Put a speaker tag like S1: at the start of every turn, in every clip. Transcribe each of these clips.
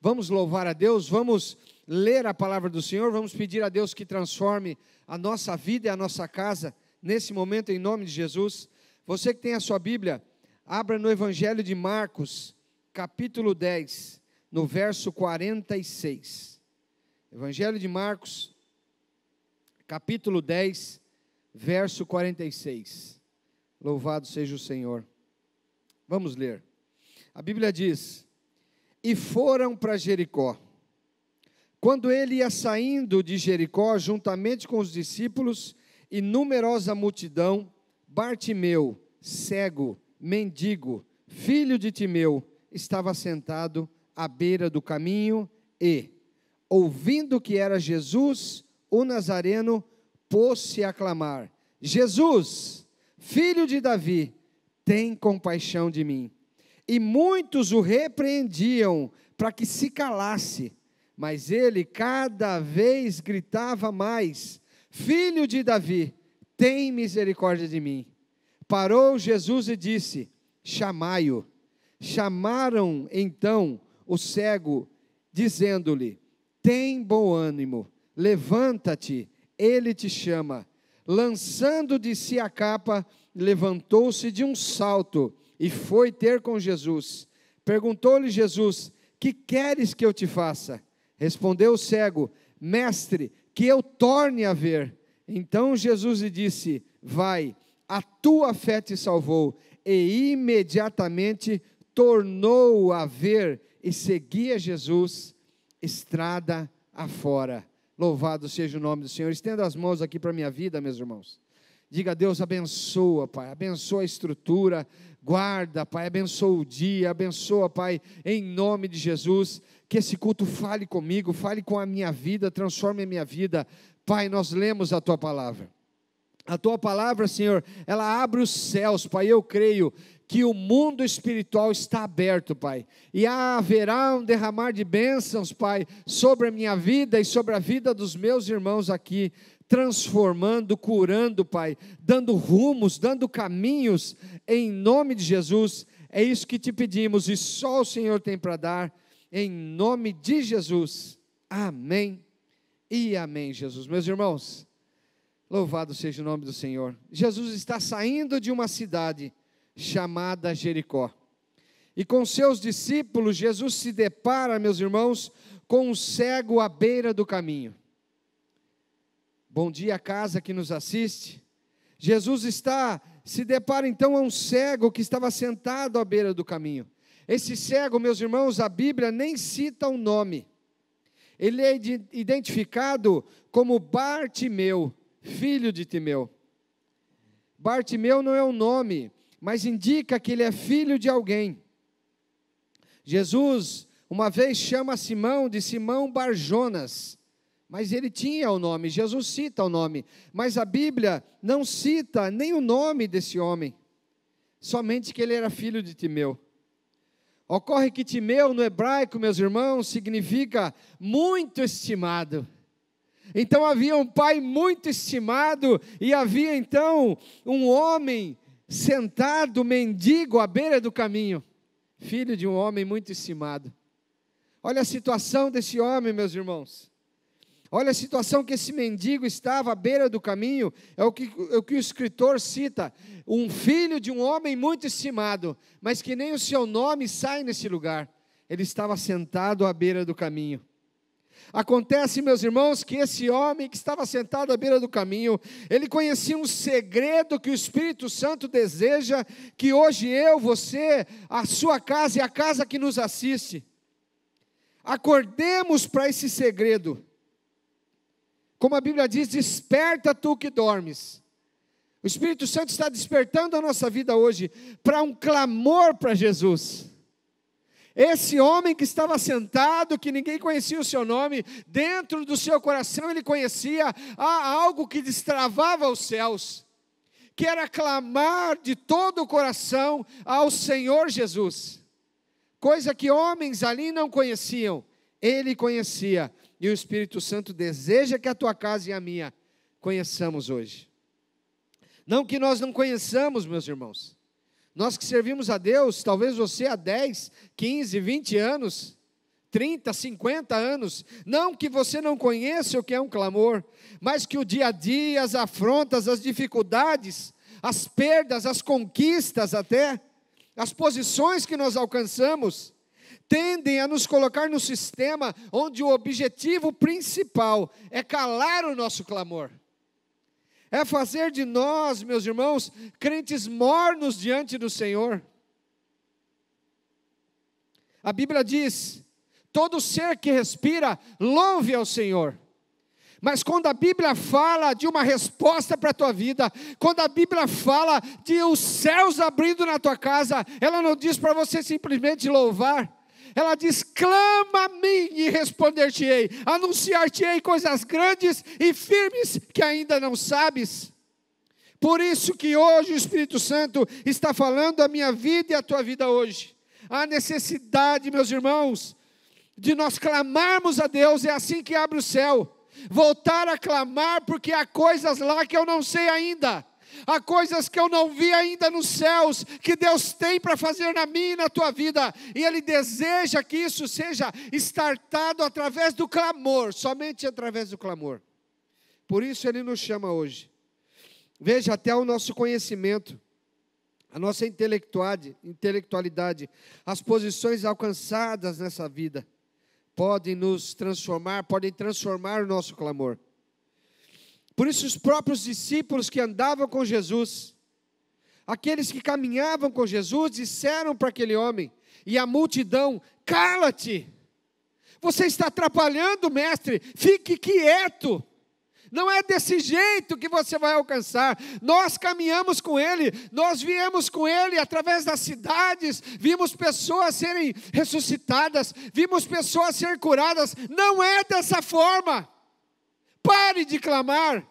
S1: Vamos louvar a Deus, vamos ler a palavra do Senhor, vamos pedir a Deus que transforme a nossa vida e a nossa casa, nesse momento, em nome de Jesus. Você que tem a sua Bíblia, abra no Evangelho de Marcos, capítulo 10, no verso 46. Evangelho de Marcos, capítulo 10, verso 46. Louvado seja o Senhor. Vamos ler. A Bíblia diz: e foram para Jericó. Quando ele ia saindo de Jericó, juntamente com os discípulos e numerosa multidão, Bartimeu, cego, mendigo, filho de Timeu, estava sentado à beira do caminho e, ouvindo que era Jesus, o Nazareno, pôs-se a clamar: Jesus, filho de Davi, tem compaixão de mim. E muitos o repreendiam para que se calasse, mas ele cada vez gritava mais: Filho de Davi, tem misericórdia de mim. Parou Jesus e disse: chamai-o. Chamaram então o cego, dizendo-lhe: tem bom ânimo, levanta-te, ele te chama. Lançando de si a capa, levantou-se de um salto e foi ter com Jesus. Perguntou-lhe Jesus: que queres que eu te faça? Respondeu o cego: mestre, que eu torne a ver. Então Jesus lhe disse: vai, a tua fé te salvou. E imediatamente tornou a ver e seguia Jesus estrada afora. Louvado seja o nome do Senhor. Estenda as mãos aqui para a minha vida, meus irmãos. Diga a Deus: abençoa, Pai, abençoa a estrutura, guarda, Pai, abençoa o dia, abençoa, Pai, em nome de Jesus, que esse culto fale comigo, fale com a minha vida, transforme a minha vida. Pai, nós lemos a Tua palavra. A Tua palavra, Senhor, ela abre os céus, Pai. Eu creio que o mundo espiritual está aberto, Pai, e haverá um derramar de bênçãos, Pai, sobre a minha vida e sobre a vida dos meus irmãos aqui, transformando, curando, Pai, dando rumos, dando caminhos, em nome de Jesus. É isso que te pedimos e só o Senhor tem para dar, em nome de Jesus. Amém e amém, Jesus. Meus irmãos, louvado seja o nome do Senhor. Jesus está saindo de uma cidade chamada Jericó, e com seus discípulos, Jesus se depara, meus irmãos, com um cego à beira do caminho. Bom dia, casa que nos assiste. Jesus se depara então a um cego que estava sentado à beira do caminho. Esse cego, meus irmãos, a Bíblia nem cita o nome. Ele é identificado como Bartimeu, filho de Timeu. Bartimeu não é um nome, mas indica que ele é filho de alguém. Jesus, uma vez, chama Simão de Simão Barjonas, mas ele tinha o nome. Jesus cita o nome, mas a Bíblia não cita nem o nome desse homem, somente que ele era filho de Timeu. Ocorre que Timeu, no hebraico, meus irmãos, significa muito estimado. Então havia um pai muito estimado, e havia então um homem sentado, mendigo, à beira do caminho, filho de um homem muito estimado. Olha a situação desse homem, meus irmãos. Olha a situação que esse mendigo estava à beira do caminho. É o que o escritor cita: um filho de um homem muito estimado, mas que nem o seu nome sai nesse lugar. Ele estava sentado à beira do caminho. Acontece, meus irmãos, que esse homem que estava sentado à beira do caminho, ele conhecia um segredo que o Espírito Santo deseja que hoje eu, você, a sua casa e a casa que nos assiste, acordemos para esse segredo. Como a Bíblia diz: desperta tu que dormes. O Espírito Santo está despertando a nossa vida hoje para um clamor para Jesus. Esse homem que estava sentado, que ninguém conhecia o seu nome, dentro do seu coração ele conhecia algo que destravava os céus, que era clamar de todo o coração ao Senhor Jesus, coisa que homens ali não conheciam, ele conhecia, e o Espírito Santo deseja que a tua casa e a minha conheçamos hoje. Não que nós não conheçamos, meus irmãos. Nós que servimos a Deus, talvez você há 10, 15, 20 anos, 30, 50 anos. Não que você não conheça o que é um clamor, mas que o dia a dia, as afrontas, as dificuldades, as perdas, as conquistas até, as posições que nós alcançamos, tendem a nos colocar no sistema onde o objetivo principal é calar o nosso clamor. É fazer de nós, meus irmãos, crentes mornos diante do Senhor. A Bíblia diz: todo ser que respira, louve ao Senhor. Mas quando a Bíblia fala de uma resposta para a tua vida, quando a Bíblia fala de os céus abrindo na tua casa, ela não diz para você simplesmente louvar. Ela diz: clama a mim e responder-te-ei, anunciar-te-ei coisas grandes e firmes que ainda não sabes. Por isso que hoje o Espírito Santo está falando a minha vida e a tua vida hoje. A necessidade, meus irmãos, de nós clamarmos a Deus, é assim que abre o céu. Voltar a clamar, porque há coisas lá que eu não sei ainda. Há coisas que eu não vi ainda nos céus, que Deus tem para fazer na minha e na tua vida, e Ele deseja que isso seja startado através do clamor, somente através do clamor. Por isso Ele nos chama hoje. Veja, até o nosso conhecimento, a nossa intelectualidade, as posições alcançadas nessa vida, podem nos transformar, podem transformar o nosso clamor. Por isso os próprios discípulos que andavam com Jesus, aqueles que caminhavam com Jesus, disseram para aquele homem e a multidão: cala-te, você está atrapalhando o mestre, fique quieto. Não é desse jeito que você vai alcançar. Nós caminhamos com Ele, nós viemos com Ele através das cidades, vimos pessoas serem ressuscitadas, vimos pessoas serem curadas. Não é dessa forma. Pare de clamar.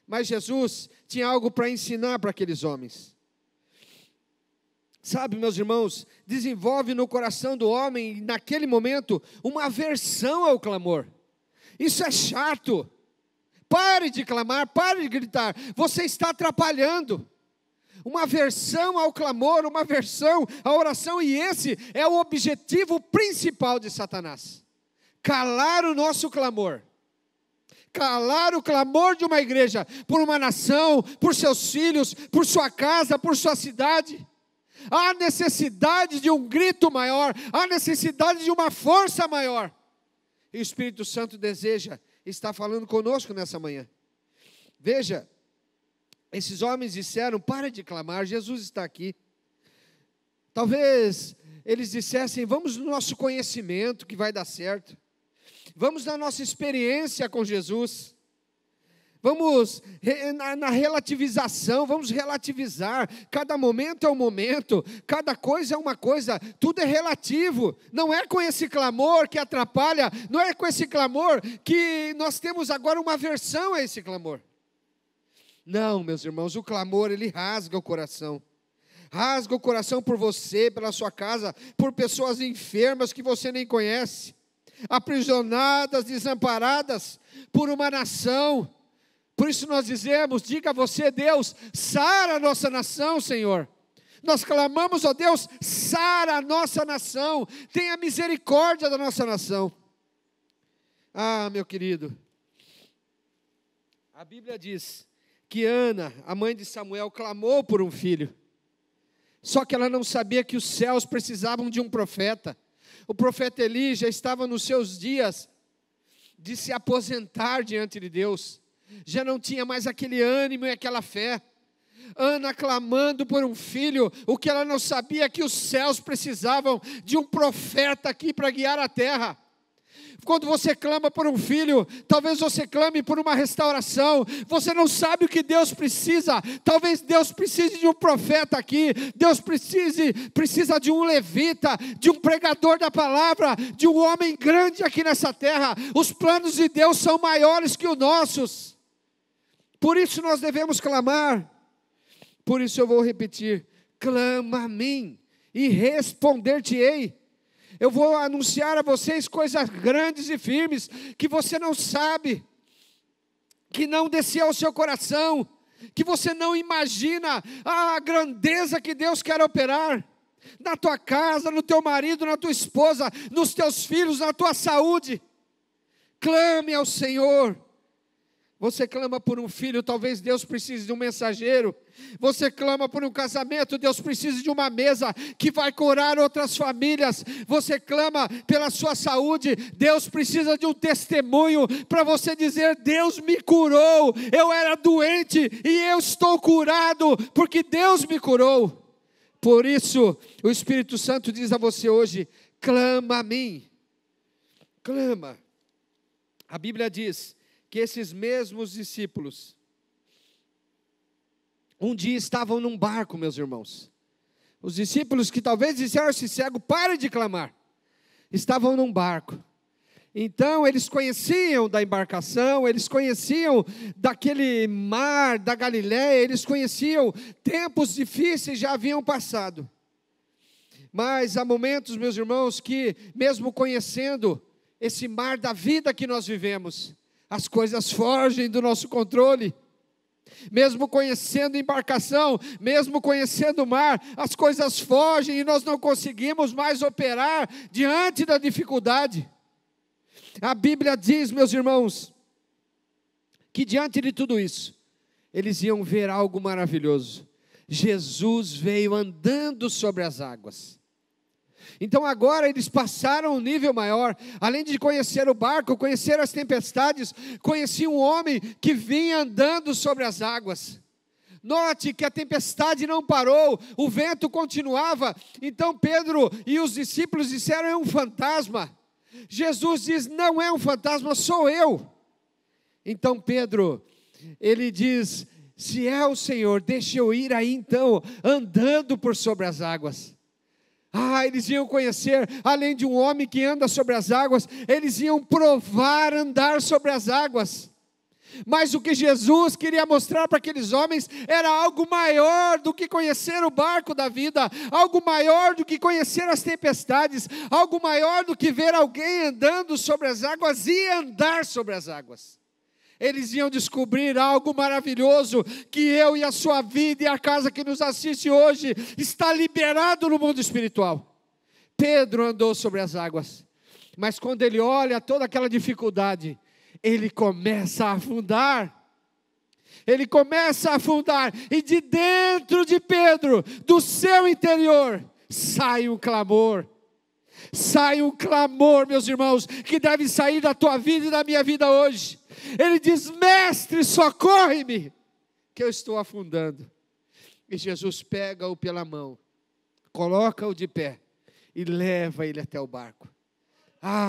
S1: Mas Jesus tinha algo para ensinar para aqueles homens. Sabe, meus irmãos, desenvolve no coração do homem, naquele momento, uma aversão ao clamor. Isso é chato. Pare de clamar, pare de gritar. Você está atrapalhando. Uma aversão ao clamor, uma aversão à oração. E esse é o objetivo principal de Satanás. Calar o nosso clamor. Calar o clamor de uma igreja, por uma nação, por seus filhos, por sua casa, por sua cidade. Há necessidade de um grito maior, há necessidade de uma força maior. E o Espírito Santo deseja estar falando conosco nessa manhã. Veja, esses homens disseram: para de clamar, Jesus está aqui. Talvez eles dissessem: vamos no nosso conhecimento que vai dar certo. Vamos na nossa experiência com Jesus. Vamos na relativização, vamos relativizar. Cada momento é um momento, cada coisa é uma coisa, tudo é relativo. Não é com esse clamor que atrapalha, não é com esse clamor que nós temos agora uma aversão a esse clamor. Não, meus irmãos, o clamor, ele rasga o coração. Rasga o coração por você, pela sua casa, por pessoas enfermas que você nem conhece, aprisionadas, desamparadas, por uma nação. Por isso nós dizemos: diga você, Deus, sara a nossa nação, Senhor. Nós clamamos, ó Deus, sara a nossa nação, tenha misericórdia da nossa nação. Ah, meu querido, a Bíblia diz que Ana, a mãe de Samuel, clamou por um filho. Só que ela não sabia que os céus precisavam de um profeta. O profeta Eli já estava nos seus dias de se aposentar diante de Deus. Já não tinha mais aquele ânimo e aquela fé. Ana clamando por um filho, o que ela não sabia, que os céus precisavam de um profeta aqui para guiar a terra. Quando você clama por um filho, talvez você clame por uma restauração. Você não sabe o que Deus precisa. Talvez Deus precise de um profeta aqui. Deus precisa de um levita, de um pregador da palavra, de um homem grande aqui nessa terra. Os planos de Deus são maiores que os nossos. Por isso nós devemos clamar. Por isso eu vou repetir: clama a mim e responder-te-ei. Eu vou anunciar a vocês coisas grandes e firmes, que você não sabe, que não desceu ao seu coração, que você não imagina a grandeza que Deus quer operar. na tua casa, no teu marido, na tua esposa, nos teus filhos, na tua saúde. Clame ao Senhor. Você clama por um filho, talvez Deus precise de um mensageiro. Você clama por um casamento, Deus precisa de uma mesa que vai curar outras famílias. Você clama pela sua saúde, Deus precisa de um testemunho para você dizer: Deus me curou, eu era doente e eu estou curado, porque Deus me curou. Por isso, o Espírito Santo diz a você hoje: clama a mim, clama. A Bíblia diz que esses mesmos discípulos, um dia estavam num barco, meus irmãos. Os discípulos que talvez disseram a esse cego: pare de clamar. Estavam num barco. Então eles conheciam da embarcação, eles conheciam daquele mar da Galileia, eles conheciam tempos difíceis, já haviam passado. Mas há momentos, meus irmãos, que mesmo conhecendo esse mar da vida que nós vivemos, as coisas fogem do nosso controle. Mesmo conhecendo embarcação, mesmo conhecendo o mar, as coisas fogem e nós não conseguimos mais operar diante da dificuldade. A Bíblia diz, meus irmãos, que diante de tudo isso, eles iam ver algo maravilhoso. Jesus veio andando sobre as águas. Então agora eles passaram um nível maior. Além de conhecer o barco, conhecer as tempestades, conheciam um homem que vinha andando sobre as águas. Note que a tempestade não parou, o vento continuava. Então Pedro e os discípulos disseram: é um fantasma. Jesus diz: não é um fantasma, sou eu. Então Pedro, ele diz: se é o Senhor, deixa eu ir aí então, andando por sobre as águas. Eles iam conhecer, além de um homem que anda sobre as águas, eles iam provar andar sobre as águas. Mas o que Jesus queria mostrar para aqueles homens era algo maior do que conhecer o barco da vida, algo maior do que conhecer as tempestades, algo maior do que ver alguém andando sobre as águas e andar sobre as águas. Eles iam descobrir algo maravilhoso, que eu e a sua vida e a casa que nos assiste hoje está liberado no mundo espiritual. Pedro andou sobre as águas, mas quando ele olha toda aquela dificuldade, ele começa a afundar. Ele começa a afundar, e de dentro de Pedro, do seu interior, sai um clamor. Sai um clamor, meus irmãos, que deve sair da tua vida e da minha vida hoje. Ele diz: mestre, socorre-me, que eu estou afundando. E Jesus pega-o pela mão, coloca-o de pé e leva ele até o barco.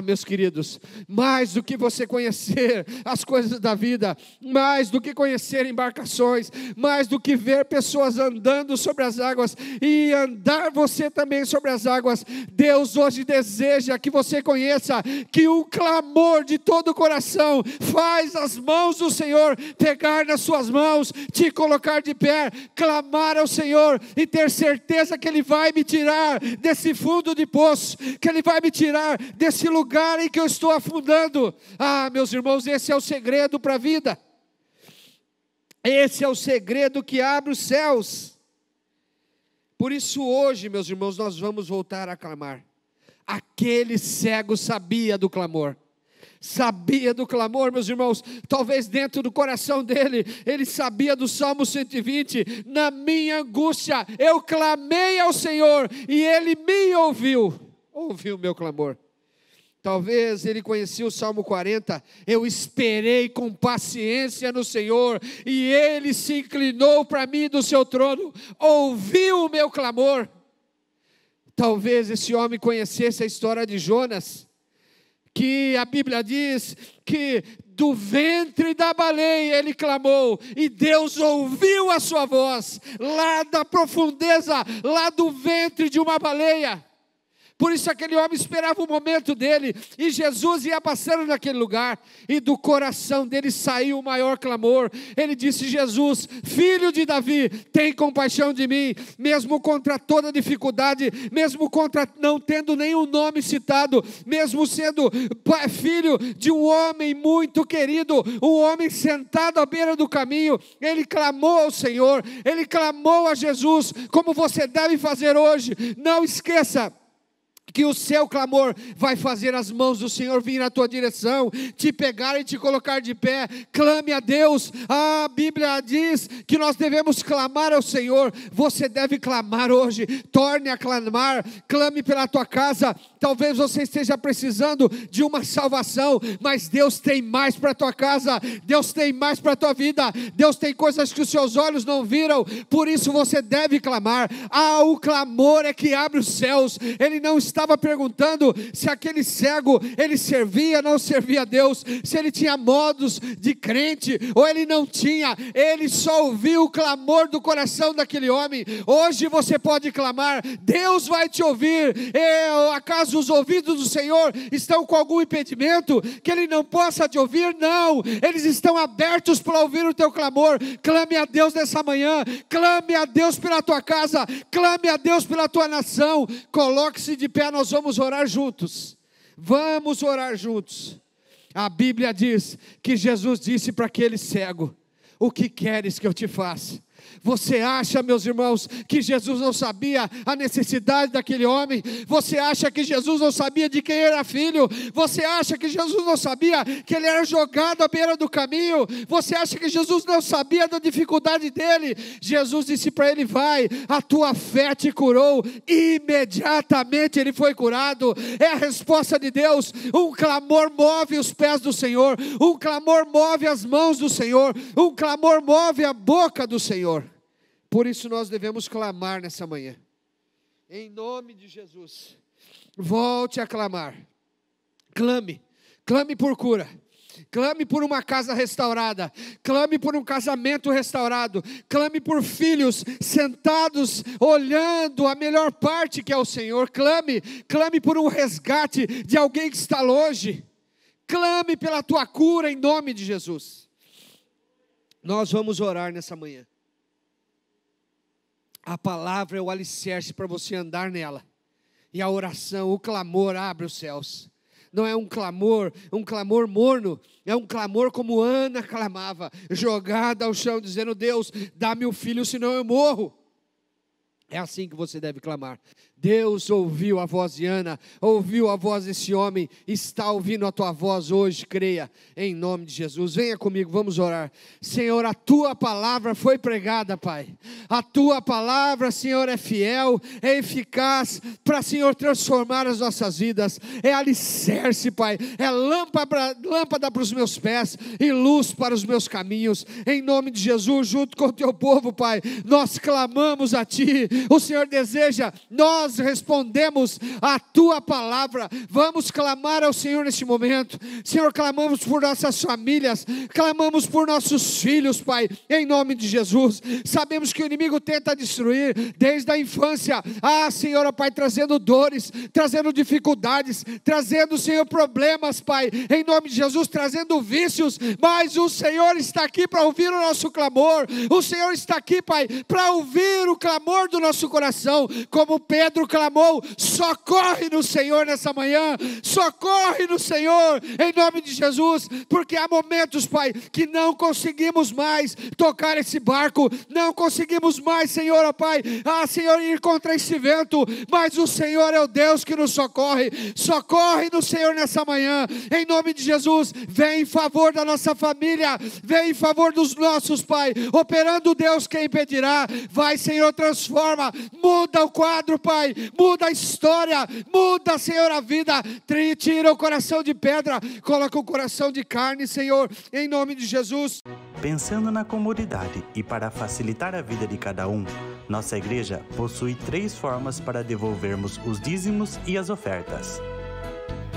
S1: Meus queridos, mais do que você conhecer as coisas da vida, mais do que conhecer embarcações, mais do que ver pessoas andando sobre as águas e andar você também sobre as águas, Deus hoje deseja que você conheça que o clamor de todo o coração faz as mãos do Senhor pegar nas suas mãos, te colocar de pé, clamar ao Senhor e ter certeza que Ele vai me tirar desse fundo de poço, que Ele vai me tirar desse lugar em que eu estou afundando. Meus irmãos, esse é o segredo para a vida. Esse é o segredo que abre os céus. Por isso hoje, meus irmãos, nós vamos voltar a clamar. Aquele cego sabia do clamor. Sabia do clamor, meus irmãos. Talvez dentro do coração dele, ele sabia do Salmo 120. Na minha angústia, eu clamei ao Senhor e Ele me ouviu. Ouviu o meu clamor. Talvez ele conhecia o Salmo 40, eu esperei com paciência no Senhor, e Ele se inclinou para mim do seu trono, ouviu o meu clamor. Talvez esse homem conhecesse a história de Jonas, que a Bíblia diz que do ventre da baleia ele clamou, e Deus ouviu a sua voz, lá da profundeza, lá do ventre de uma baleia. Por isso aquele homem esperava o momento dele, e Jesus ia passando naquele lugar, e do coração dele saiu o maior clamor. Ele disse: Jesus, filho de Davi, tem compaixão de mim. Mesmo contra toda dificuldade, mesmo contra não tendo nenhum nome citado, mesmo sendo filho de um homem muito querido, um homem sentado à beira do caminho, ele clamou ao Senhor, ele clamou a Jesus, como você deve fazer hoje. Não esqueça que o seu clamor vai fazer as mãos do Senhor vir na tua direção, te pegar e te colocar de pé. Clame a Deus. A Bíblia diz que nós devemos clamar ao Senhor. Você deve clamar hoje. Torne a clamar. Clame pela tua casa. Talvez você esteja precisando de uma salvação, mas Deus tem mais para a tua casa, Deus tem mais para a tua vida, Deus tem coisas que os seus olhos não viram, por isso você deve clamar. O clamor é que abre os céus. Ele não estava perguntando se aquele cego, ele servia ou não servia a Deus, se ele tinha modos de crente, ou ele não tinha. Ele só ouviu o clamor do coração daquele homem. Hoje você pode clamar, Deus vai te ouvir. Acaso os ouvidos do Senhor estão com algum impedimento, que Ele não possa te ouvir? Não, eles estão abertos para ouvir o teu clamor. Clame a Deus nessa manhã, clame a Deus pela tua casa, clame a Deus pela tua nação. Coloque-se de pé, nós vamos orar juntos. Vamos orar juntos. A Bíblia diz que Jesus disse para aquele cego: o que queres que eu te faça? Você acha, meus irmãos, que Jesus não sabia a necessidade daquele homem? Você acha que Jesus não sabia de quem era filho? Você acha que Jesus não sabia que ele era jogado à beira do caminho? Você acha que Jesus não sabia da dificuldade dele? Jesus disse para ele: vai, a tua fé te curou. Imediatamente ele foi curado. É a resposta de Deus. Um clamor move os pés do Senhor, um clamor move as mãos do Senhor, um clamor move a boca do Senhor. Por isso nós devemos clamar nessa manhã, em nome de Jesus. Volte a clamar. Clame por cura, clame por uma casa restaurada, clame por um casamento restaurado, clame por filhos sentados olhando a melhor parte que é o Senhor. Clame por um resgate de alguém que está longe. Clame pela tua cura em nome de Jesus. Nós vamos orar nessa manhã. A palavra é o alicerce para você andar nela. E a oração, o clamor abre os céus. Não é um clamor morno, é um clamor como Ana clamava, jogada ao chão, dizendo: Deus, dá-me um filho, senão eu morro. É assim que você deve clamar. Deus ouviu a voz de Ana, ouviu a voz desse homem, está ouvindo a tua voz hoje, creia, em nome de Jesus. Venha comigo, vamos orar. Senhor, a tua palavra foi pregada, Pai. A tua palavra, Senhor, é fiel, é eficaz para, Senhor, transformar as nossas vidas. É alicerce, Pai, é lâmpada para os meus pés e luz para os meus caminhos. Em nome de Jesus, junto com o teu povo, Pai, nós clamamos a Ti. O Senhor deseja, nós respondemos a tua palavra. Vamos clamar ao Senhor neste momento. Senhor, clamamos por nossas famílias, clamamos por nossos filhos, Pai, em nome de Jesus. Sabemos que o inimigo tenta destruir desde a infância. Senhor, Pai, trazendo dores, trazendo dificuldades, trazendo, Senhor, problemas, Pai, em nome de Jesus, trazendo vícios, mas o Senhor está aqui para ouvir o nosso clamor. O Senhor está aqui, Pai, para ouvir o clamor do nosso coração, como Pedro clamou. Socorre no Senhor nessa manhã, socorre no Senhor, em nome de Jesus, porque há momentos, Pai, que não conseguimos mais tocar esse barco, não conseguimos mais, Senhor, ó Pai, Senhor, ir contra esse vento, mas o Senhor é o Deus que nos socorre. Socorre no Senhor nessa manhã, em nome de Jesus. Vem em favor da nossa família, vem em favor dos nossos, Pai, operando Deus, quem impedirá? Vai, Senhor, transforma, muda o quadro, Pai, muda a história, muda, Senhor, a vida, tira o coração de pedra, coloca o coração de carne, Senhor, em nome de Jesus.
S2: Pensando na comunidade e para facilitar a vida de cada um, nossa igreja possui 3 formas para devolvermos os dízimos e as ofertas.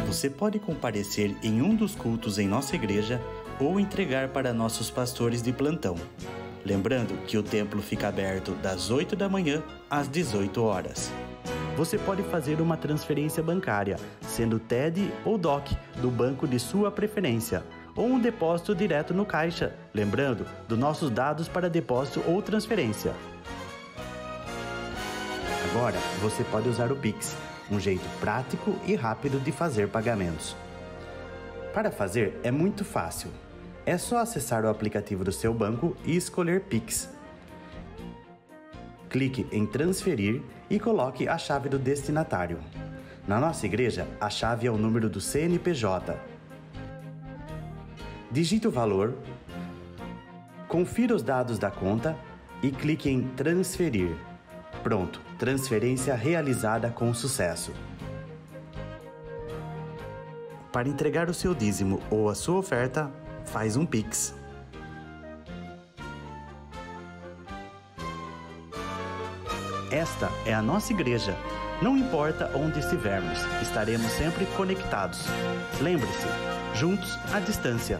S2: Você pode comparecer em um dos cultos em nossa igreja ou entregar para nossos pastores de plantão. Lembrando que o templo fica aberto das 8 da manhã às 18 horas. você pode fazer uma transferência bancária, sendo TED ou DOC, do banco de sua preferência, ou um depósito direto no caixa, lembrando dos nossos dados para depósito ou transferência. Agora, você pode usar o Pix, um jeito prático e rápido de fazer pagamentos. Para fazer, é muito fácil. É só acessar o aplicativo do seu banco e escolher Pix. Clique em transferir e coloque a chave do destinatário. Na nossa igreja, a chave é o número do CNPJ. Digite o valor, confira os dados da conta e clique em transferir. Pronto, transferência realizada com sucesso. Para entregar o seu dízimo ou a sua oferta, faz um Pix. Esta é a nossa igreja. Não importa onde estivermos, estaremos sempre conectados. Lembre-se, juntos à distância.